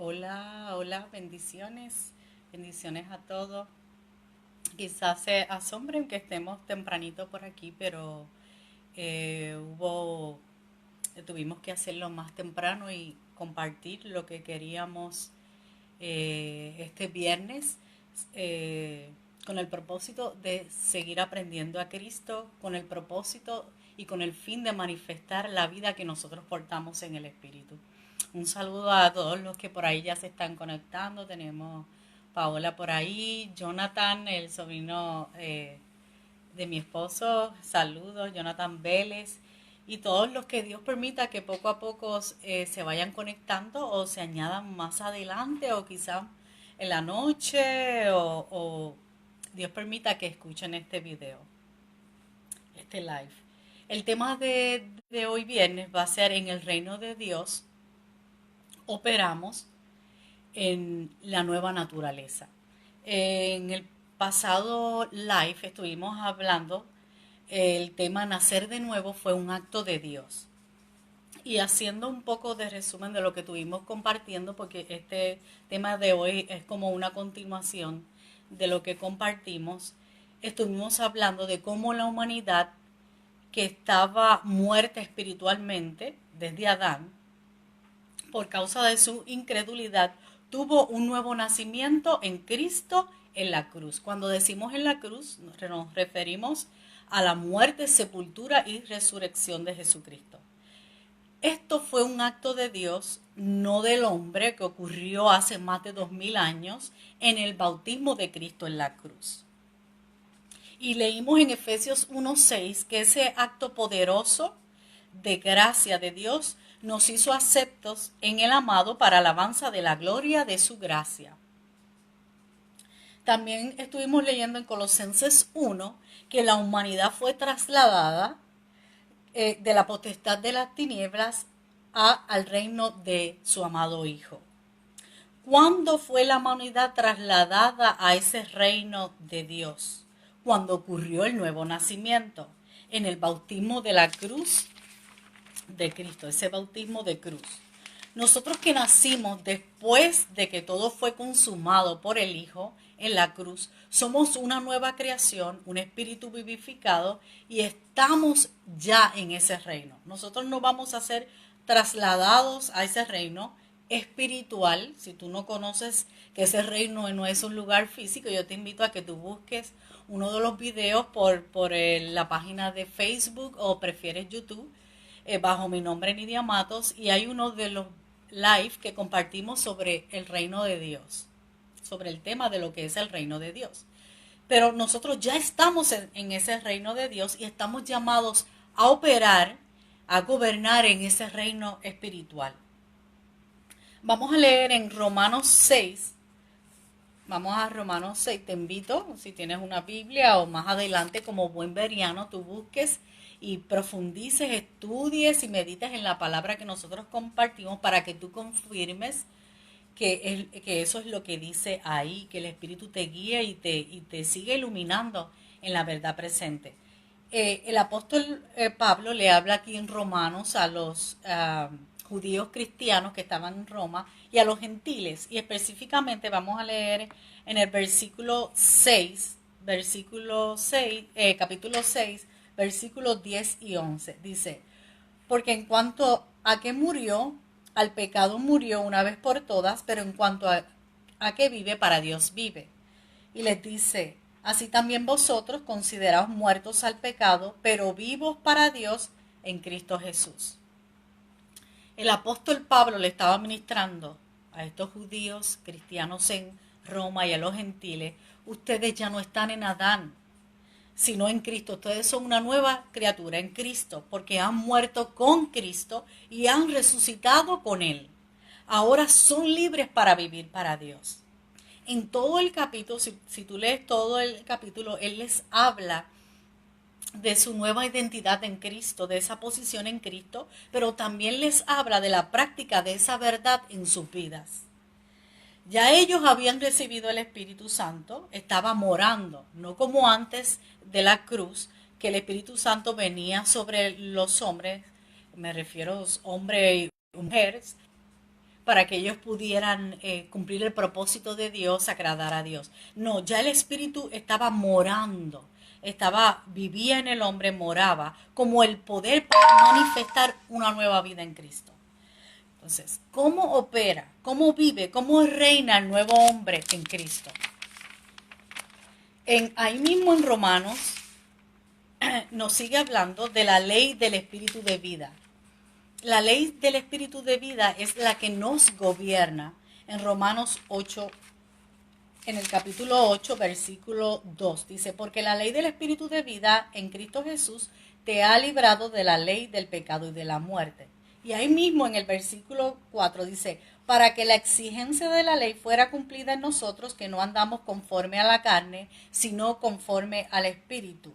Hola, hola, bendiciones, bendiciones a todos. Quizás se asombren que estemos tempranito por aquí, pero eh, hubo, tuvimos que hacerlo más temprano y compartir lo que queríamos este viernes eh, con el propósito de seguir aprendiendo a Cristo, con el propósito y con el fin de manifestar la vida que nosotros portamos en el Espíritu. Un saludo a todos los que por ahí ya se están conectando. Tenemos Paola por ahí, Jonathan, el sobrino de mi esposo, saludos, Jonathan Vélez, y todos los que Dios permita que poco a poco se vayan conectando o se añadan más adelante o quizás en la noche o Dios permita que escuchen este video, este live. El tema de hoy viernes va a ser en el reino de Dios operamos en la nueva naturaleza. En el pasado live estuvimos hablando, el tema nacer de nuevo fue un acto de Dios. Y haciendo un poco de resumen de lo que tuvimos compartiendo, porque este tema de hoy es como una continuación de lo que compartimos, estuvimos hablando de cómo la humanidad que estaba muerta espiritualmente desde Adán, por causa de su incredulidad, tuvo un nuevo nacimiento en Cristo en la cruz. Cuando decimos en la cruz, nos referimos a la muerte, sepultura y resurrección de Jesucristo. Esto fue un acto de Dios, no del hombre, que ocurrió hace más de 2000 años en el bautismo de Cristo en la cruz. Y leímos en Efesios 1:6 que ese acto poderoso de gracia de Dios nos hizo aceptos en el amado para alabanza de la gloria de su gracia. También estuvimos leyendo en Colosenses 1 que la humanidad fue trasladada de la potestad de las tinieblas al reino de su amado Hijo. ¿Cuándo fue la humanidad trasladada a ese reino de Dios? Cuando ocurrió el nuevo nacimiento, en el bautismo de la cruz de Cristo, ese bautismo de cruz. Nosotros que nacimos después de que todo fue consumado por el Hijo en la cruz, somos una nueva creación, un espíritu vivificado y estamos ya en ese reino. Nosotros no vamos a ser trasladados a ese reino espiritual. Si tú no conoces que ese reino no es un lugar físico, yo te invito a que tú busques uno de los videos por la página de Facebook o prefieres YouTube, bajo mi nombre Nidia Matos, y hay uno de los live que compartimos sobre el reino de Dios, sobre el tema de lo que es el reino de Dios. Pero nosotros ya estamos en ese reino de Dios y estamos llamados a operar, a gobernar en ese reino espiritual. Vamos a leer en Romanos 6. Vamos a Romanos 6. Te invito, si tienes una Biblia o más adelante como buen veriano, tú busques y profundices, estudies y medites en la palabra que nosotros compartimos para que tú confirmes que eso es lo que dice ahí, que el Espíritu te guía y te sigue iluminando en la verdad presente. El apóstol Pablo le habla aquí en Romanos a los judíos cristianos que estaban en Roma y a los gentiles. Y específicamente vamos a leer en el versículo 6 capítulo 6, versículos 10 y 11. Dice, porque en cuanto a que murió, al pecado murió una vez por todas, pero en cuanto a que vive, para Dios vive. Y les dice, así también vosotros consideraos muertos al pecado, pero vivos para Dios en Cristo Jesús. El apóstol Pablo le estaba ministrando a estos judíos cristianos en Roma y a los gentiles, ustedes ya no están en Adán, sino en Cristo. Ustedes son una nueva criatura en Cristo, porque han muerto con Cristo y han resucitado con Él. Ahora son libres para vivir para Dios. En todo el capítulo, si tú lees todo el capítulo, Él les habla de su nueva identidad en Cristo, de esa posición en Cristo, pero también les habla de la práctica de esa verdad en sus vidas. Ya ellos habían recibido el Espíritu Santo, estaba morando, no como antes de la cruz, que el Espíritu Santo venía sobre los hombres, me refiero a hombres y mujeres, para que ellos pudieran cumplir el propósito de Dios, agradar a Dios. No, ya el Espíritu estaba morando, vivía en el hombre, moraba, como el poder para manifestar una nueva vida en Cristo. Entonces, ¿cómo opera, cómo vive, cómo reina el nuevo hombre en Cristo? Ahí mismo en Romanos nos sigue hablando de la ley del espíritu de vida. La ley del espíritu de vida es la que nos gobierna en Romanos 8, en el capítulo 8, versículo 2. Dice, porque la ley del espíritu de vida en Cristo Jesús te ha librado de la ley del pecado y de la muerte. Y ahí mismo en el versículo 4 dice, para que la exigencia de la ley fuera cumplida en nosotros, que no andamos conforme a la carne, sino conforme al espíritu.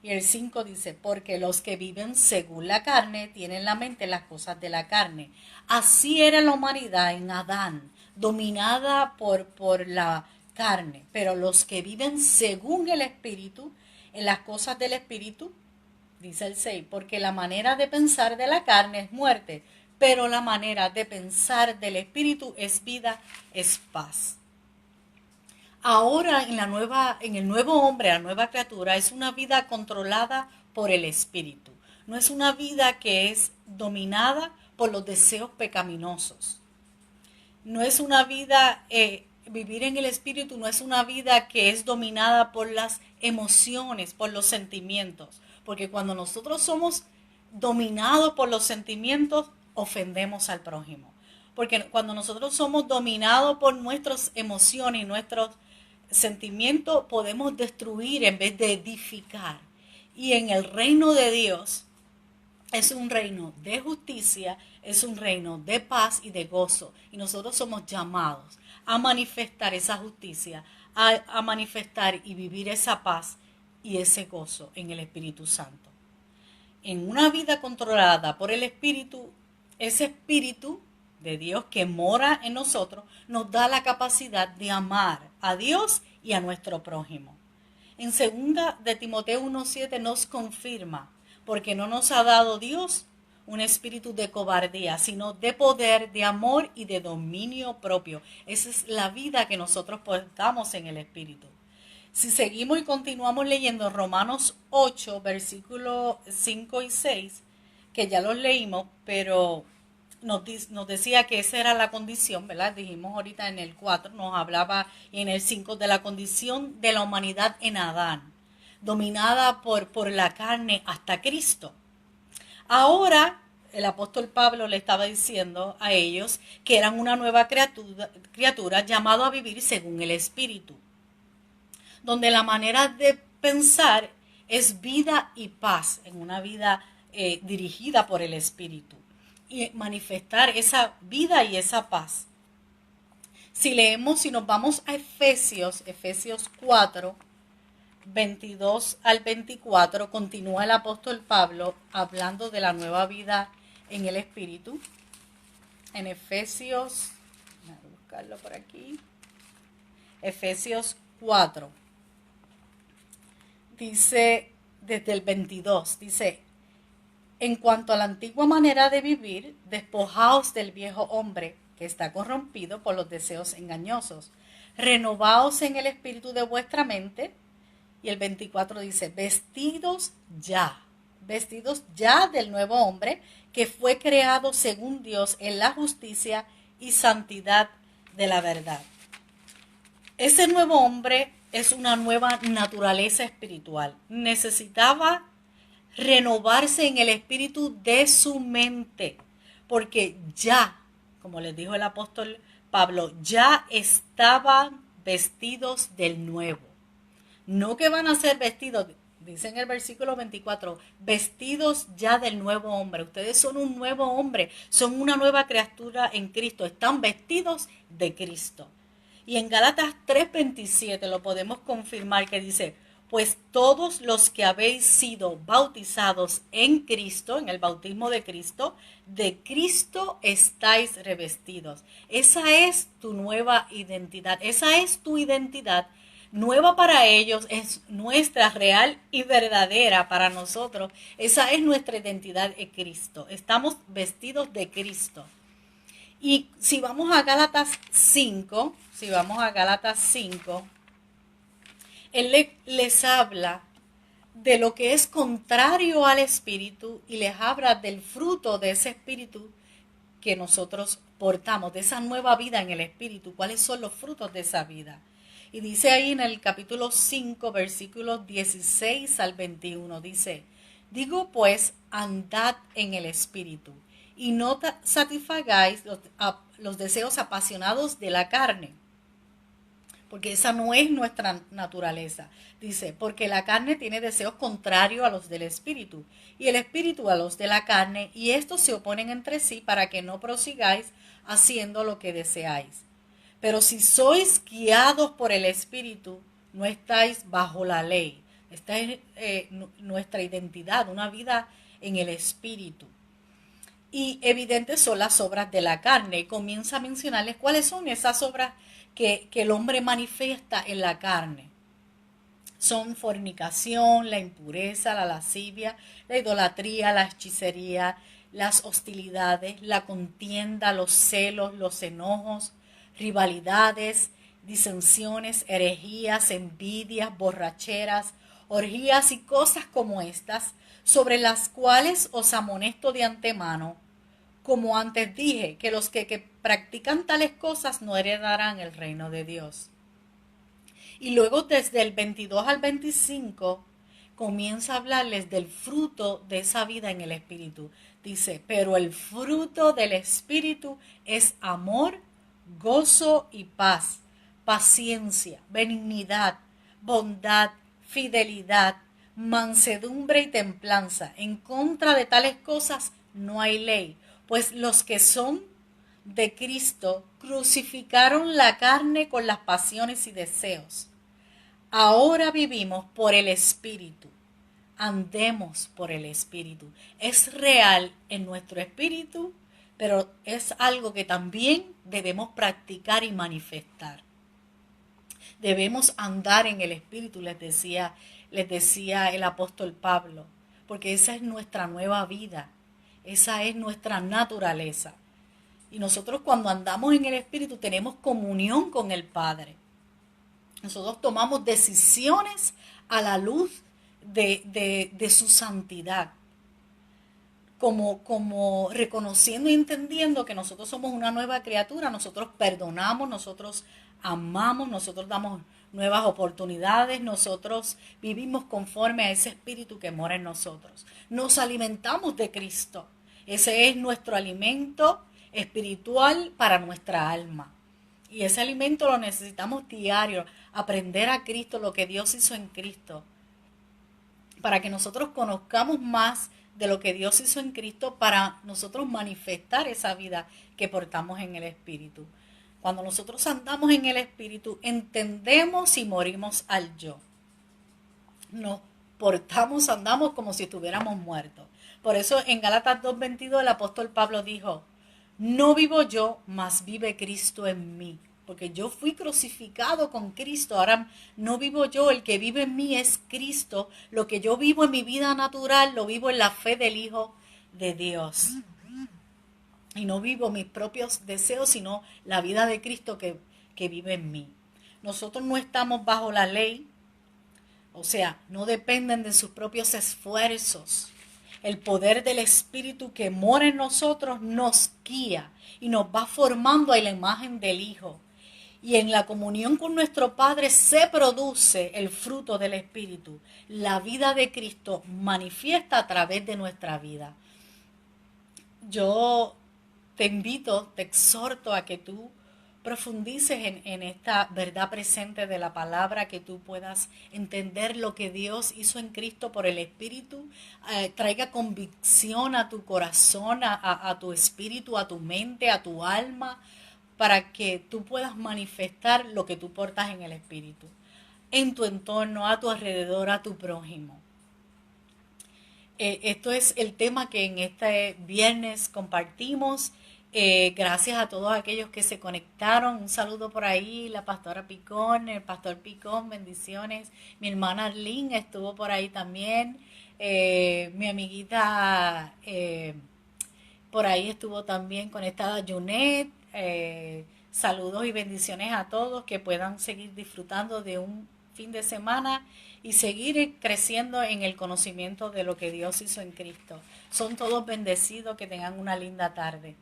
Y el 5 dice, porque los que viven según la carne tienen la mente las cosas de la carne. Así era la humanidad en Adán, dominada por la carne. Pero los que viven según el espíritu, en las cosas del espíritu, dice el 6, porque la manera de pensar de la carne es muerte, pero la manera de pensar del espíritu es vida, es paz. Ahora en el nuevo hombre, la nueva criatura, es una vida controlada por el espíritu. No es una vida que es dominada por los deseos pecaminosos. No es una vida, vivir en el espíritu no es una vida que es dominada por las emociones, por los sentimientos. Porque cuando nosotros somos dominados por los sentimientos, ofendemos al prójimo. Porque cuando nosotros somos dominados por nuestras emociones y nuestros sentimientos, podemos destruir en vez de edificar. Y en el reino de Dios es un reino de justicia, es un reino de paz y de gozo. Y nosotros somos llamados a manifestar esa justicia, a manifestar y vivir esa paz y ese gozo en el Espíritu Santo. En una vida controlada por el Espíritu, ese Espíritu de Dios que mora en nosotros nos da la capacidad de amar a Dios y a nuestro prójimo. En 2 de Timoteo 1:7 nos confirma, porque no nos ha dado Dios un espíritu de cobardía, sino de poder, de amor y de dominio propio. Esa es la vida que nosotros portamos en el Espíritu. Si seguimos y continuamos leyendo Romanos 8, versículos 5 y 6, que ya los leímos, pero nos decía que esa era la condición, ¿verdad? Dijimos ahorita en el 4, nos hablaba en el 5 de la condición de la humanidad en Adán, dominada por la carne hasta Cristo. Ahora el apóstol Pablo le estaba diciendo a ellos que eran una nueva criatura llamado a vivir según el Espíritu, donde la manera de pensar es vida y paz, en una vida dirigida por el Espíritu, y manifestar esa vida y esa paz. Si nos vamos a Efesios 4, 22 al 24, continúa el apóstol Pablo hablando de la nueva vida en el Espíritu. En Efesios, voy a buscarlo por aquí, Efesios 4, dice desde el 22, dice, en cuanto a la antigua manera de vivir, despojaos del viejo hombre que está corrompido por los deseos engañosos, renovaos en el espíritu de vuestra mente. Y el 24 dice, vestidos ya del nuevo hombre que fue creado según Dios en la justicia y santidad de la verdad. Ese nuevo hombre es una nueva naturaleza espiritual. Necesitaba renovarse en el espíritu de su mente, porque ya, como les dijo el apóstol Pablo, ya estaban vestidos del nuevo. No que van a ser vestidos, dice en el versículo 24, vestidos ya del nuevo hombre. Ustedes son un nuevo hombre, son una nueva criatura en Cristo, están vestidos de Cristo. Y en Gálatas 3:27 lo podemos confirmar, que dice, pues todos los que habéis sido bautizados en Cristo, en el bautismo de Cristo estáis revestidos. Esa es tu nueva identidad, esa es tu identidad nueva para ellos, es nuestra real y verdadera para nosotros. Esa es nuestra identidad en Cristo. Estamos vestidos de Cristo. Y si vamos a Gálatas 5, él les habla de lo que es contrario al espíritu y les habla del fruto de ese espíritu que nosotros portamos, de esa nueva vida en el espíritu, cuáles son los frutos de esa vida. Y dice ahí en el capítulo 5, versículos 16 al 21, dice, digo pues, andad en el espíritu y no satisfagáis los deseos apasionados de la carne, porque esa no es nuestra naturaleza. Dice, porque la carne tiene deseos contrarios a los del espíritu, y el espíritu a los de la carne, y estos se oponen entre sí para que no prosigáis haciendo lo que deseáis. Pero si sois guiados por el espíritu, no estáis bajo la ley. Esta es nuestra identidad, una vida en el espíritu. Y evidentes son las obras de la carne. Y comienza a mencionarles cuáles son esas obras que el hombre manifiesta en la carne. Son fornicación, la impureza, la lascivia, la idolatría, la hechicería, las hostilidades, la contienda, los celos, los enojos, rivalidades, disensiones, herejías, envidias, borracheras, orgías y cosas como estas, sobre las cuales os amonesto de antemano, como antes dije, que los que practican tales cosas no heredarán el reino de Dios. Y luego desde el 22 al 25 comienza a hablarles del fruto de esa vida en el Espíritu. Dice, pero el fruto del Espíritu es amor, gozo y paz, paciencia, benignidad, bondad, fidelidad, mansedumbre y templanza. En contra de tales cosas no hay ley, pues los que son de Cristo crucificaron la carne con las pasiones y deseos. Ahora vivimos por el Espíritu. Andemos por el Espíritu. Es real en nuestro espíritu, pero es algo que también debemos practicar y manifestar. Debemos andar en el Espíritu, les decía el apóstol Pablo, porque esa es nuestra nueva vida, esa es nuestra naturaleza. Y nosotros cuando andamos en el Espíritu tenemos comunión con el Padre. Nosotros tomamos decisiones a la luz de su santidad, como reconociendo y entendiendo que nosotros somos una nueva criatura, nosotros perdonamos, nosotros amamos, nosotros damos nuevas oportunidades, nosotros vivimos conforme a ese espíritu que mora en nosotros. Nos alimentamos de Cristo. Ese es nuestro alimento espiritual para nuestra alma. Y ese alimento lo necesitamos diario, aprender a Cristo, lo que Dios hizo en Cristo, para que nosotros conozcamos más de lo que Dios hizo en Cristo, para nosotros manifestar esa vida que portamos en el Espíritu. Cuando nosotros andamos en el Espíritu, entendemos y morimos al yo. Nos portamos, andamos como si estuviéramos muertos. Por eso en Gálatas 2:22 el apóstol Pablo dijo, no vivo yo, mas vive Cristo en mí. Porque yo fui crucificado con Cristo, ahora no vivo yo, el que vive en mí es Cristo. Lo que yo vivo en mi vida natural, lo vivo en la fe del Hijo de Dios. Y no vivo mis propios deseos, sino la vida de Cristo que vive en mí. Nosotros no estamos bajo la ley, o sea, no dependen de sus propios esfuerzos. El poder del Espíritu que mora en nosotros nos guía y nos va formando a la imagen del Hijo. Y en la comunión con nuestro Padre se produce el fruto del Espíritu. La vida de Cristo manifiesta a través de nuestra vida. Yo te invito, te exhorto a que tú profundices en esta verdad presente de la palabra, que tú puedas entender lo que Dios hizo en Cristo por el Espíritu, traiga convicción a tu corazón, a tu espíritu, a tu mente, a tu alma, para que tú puedas manifestar lo que tú portas en el Espíritu, en tu entorno, a tu alrededor, a tu prójimo. Esto es el tema que en este viernes compartimos. Gracias a todos aquellos que se conectaron. Un saludo por ahí, la pastora Picón, el pastor Picón, bendiciones. Mi hermana Arlene estuvo por ahí también. Mi amiguita Por ahí estuvo también conectada Junet. Saludos y bendiciones a todos, que puedan seguir disfrutando de un fin de semana y seguir creciendo en el conocimiento de lo que Dios hizo en Cristo. Son todos bendecidos, que tengan una linda tarde.